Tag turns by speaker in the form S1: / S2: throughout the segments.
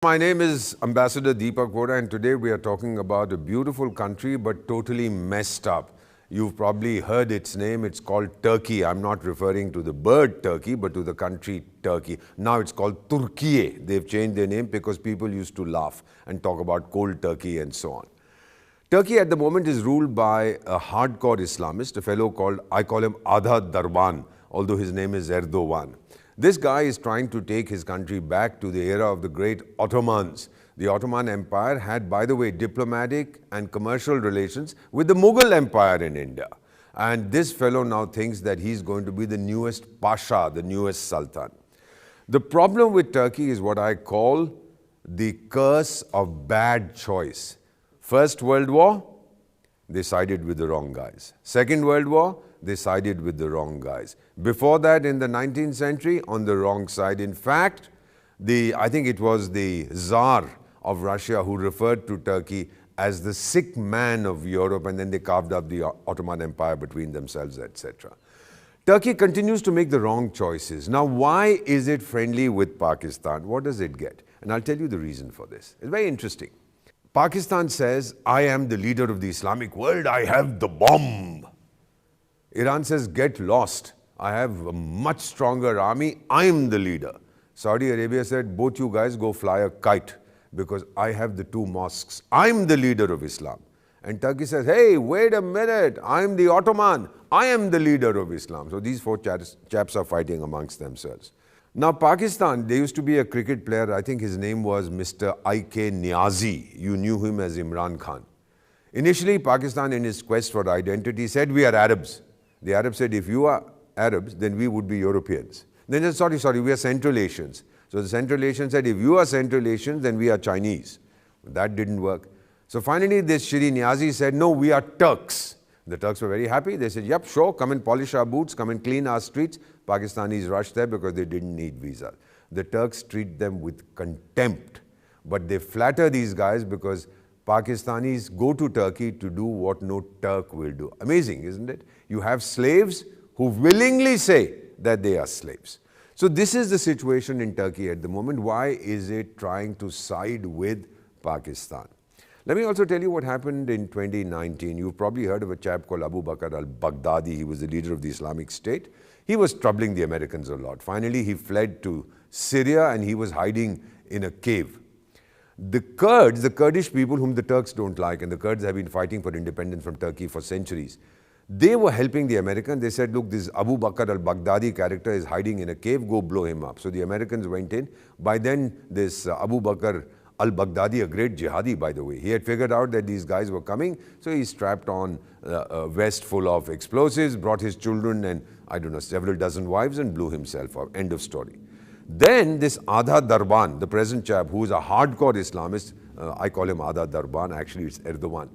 S1: My name is Ambassador Deepak Vohra, and today we are talking about a beautiful country but totally messed up. You've probably heard its name. It's called Turkey. I'm not referring to the bird Turkey, but to the country Turkey. Now it's called Turkiye. They've changed their name because people used to laugh and talk about cold Turkey and so on. Turkey at the moment is ruled by a hardcore Islamist, a fellow called, I call him Adha Darban, although his name is Erdogan. This guy is trying to take his country back to the era of the great Ottomans. The Ottoman Empire had, by the way, diplomatic and commercial relations with the Mughal Empire in India. And this fellow now thinks that he's going to be the newest Pasha, the newest Sultan. The problem with Turkey is what I call the curse of bad choice. First World War, they sided with the wrong guys. Second World War, they sided with the wrong guys. Before that, in the 19th century, on the wrong side. In fact, I think it was the Tsar of Russia who referred to Turkey as the sick man of Europe, and then they carved up the Ottoman Empire between themselves, etc. Turkey continues to make the wrong choices. Now, why is it friendly with Pakistan? What does it get? And I'll tell you the reason for this. It's very interesting. Pakistan says, I am the leader of the Islamic world, I have the bomb. Iran says, get lost. I have a much stronger army. I'm the leader. Saudi Arabia said, both you guys go fly a kite because I have the two mosques. I'm the leader of Islam. And Turkey says, hey, wait a minute. I'm the Ottoman. I am the leader of Islam. So these four chaps are fighting amongst themselves. Now, Pakistan, there used to be a cricket player. I think his name was Mr. I.K. Niazi. You knew him as Imran Khan. Initially, Pakistan, in his quest for identity, said, we are Arabs. The Arabs said, if you are Arabs, then we would be Europeans. Then they said, sorry, we are Central Asians. So the Central Asians said, if you are Central Asians, then we are Chinese. That didn't work. So finally, this Shri Niazi said, no, we are Turks. The Turks were very happy. They said, yep, sure, come and polish our boots, come and clean our streets. Pakistanis rushed there because they didn't need visa. The Turks treat them with contempt. But they flatter these guys because Pakistanis go to Turkey to do what no Turk will do. Amazing, isn't it? You have slaves who willingly say that they are slaves. So this is the situation in Turkey at the moment. Why is it trying to side with Pakistan? Let me also tell you what happened in 2019. You've probably heard of a chap called Abu Bakr al-Baghdadi. He was the leader of the Islamic State. He was troubling the Americans a lot. Finally, he fled to Syria and he was hiding in a cave. The Kurds, the Kurdish people whom the Turks don't like, and the Kurds have been fighting for independence from Turkey for centuries, they were helping the Americans. They said, look, this Abu Bakr al-Baghdadi character is hiding in a cave, go blow him up. So the Americans went in. By then, this Abu Bakr al-Baghdadi, a great jihadi, by the way, he had figured out that these guys were coming, so he strapped on a vest full of explosives, brought his children and, I don't know, several dozen wives and blew himself up. End of story. Then this Adha Darban, the present chap, who is a hardcore Islamist, I call him Adha Darban, actually it's Erdogan.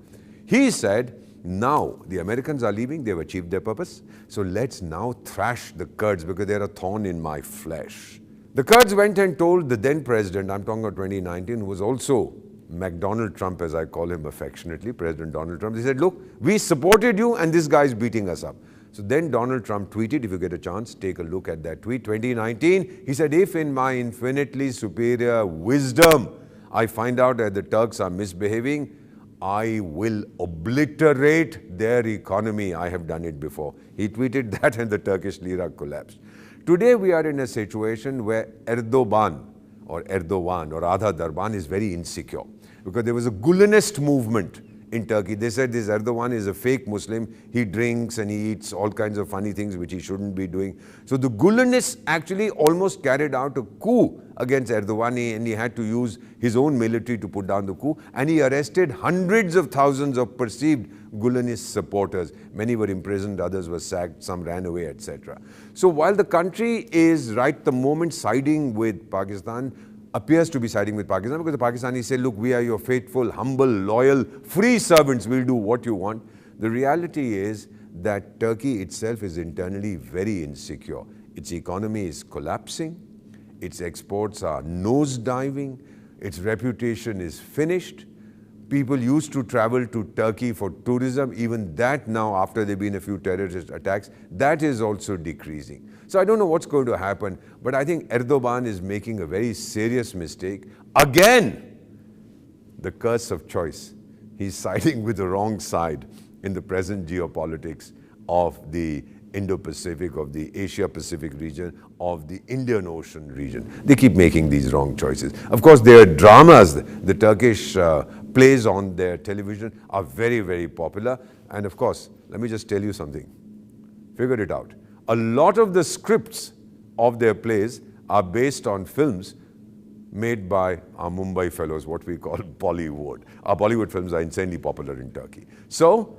S1: He said, now the Americans are leaving, they've achieved their purpose, so let's now thrash the Kurds because they're a thorn in my flesh. The Kurds went and told the then president, I'm talking about 2019, who was also McDonald Trump, as I call him affectionately, President Donald Trump. They said, look, we supported you and this guy's beating us up. So then Donald Trump tweeted, if you get a chance, take a look at that tweet, 2019. He said, if in my infinitely superior wisdom, I find out that the Turks are misbehaving, I will obliterate their economy. I have done it before. He tweeted that and the Turkish lira collapsed. Today we are in a situation where Erdogan or Adha Darban is very insecure because there was a Gulenist movement in Turkey. They said this Erdogan is a fake Muslim. He drinks and he eats all kinds of funny things which he shouldn't be doing. So the Gulenists actually almost carried out a coup against Erdogan, and he had to use his own military to put down the coup. And he arrested hundreds of thousands of perceived Gulenist supporters. Many were imprisoned, others were sacked, some ran away, etc. So while the country is right the moment siding with Pakistan, appears to be siding with Pakistan because the Pakistanis say, look, we are your faithful, humble, loyal, free servants. We'll do what you want. The reality is that Turkey itself is internally very insecure. Its economy is collapsing. Its exports are nosediving. Its reputation is finished. People used to travel to Turkey for tourism. Even that now, after there have been a few terrorist attacks, that is also decreasing. So I don't know what's going to happen, But I think Erdogan is making a very serious mistake. Again, the curse of choice. He's siding with the wrong side in the present geopolitics of the Indo-Pacific, of the Asia-Pacific region, of the Indian Ocean region. They keep making these wrong choices. Of course, their dramas, the Turkish plays on their television are very, very popular. And of course, let me just tell you something. Figure it out. A lot of the scripts of their plays are based on films made by our Mumbai fellows, what we call Bollywood. Our Bollywood films are insanely popular in Turkey. So,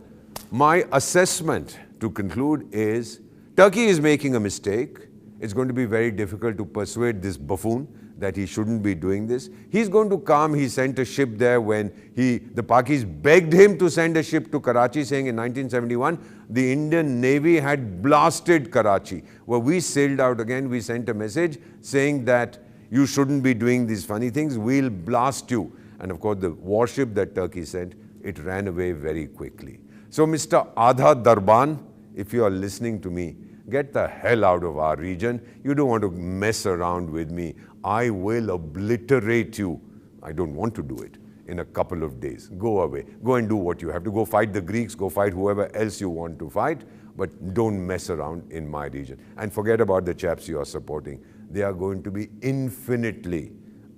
S1: my assessment to conclude is, Turkey is making a mistake. It's going to be very difficult to persuade this buffoon that he shouldn't be doing this. He's going to come. He sent a ship there when the Pakis begged him to send a ship to Karachi, saying in 1971, the Indian Navy had blasted Karachi. Well, we sailed out again. We sent a message saying that you shouldn't be doing these funny things. We'll blast you. And of course, the warship that Turkey sent, it ran away very quickly. So, Mr. Adha Darban, if you are listening to me, get the hell out of our region. You don't want to mess around with me. I will obliterate you. I don't want to do it in a couple of days. Go away. Go and do what you have to. Go fight the Greeks. Go fight whoever else you want to fight. But don't mess around in my region. And forget about the chaps you are supporting. They are going to be infinitely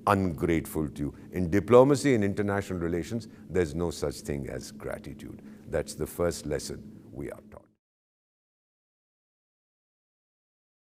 S1: ungrateful to you. In diplomacy and international relations, there's no such thing as gratitude. That's the first lesson we are taught.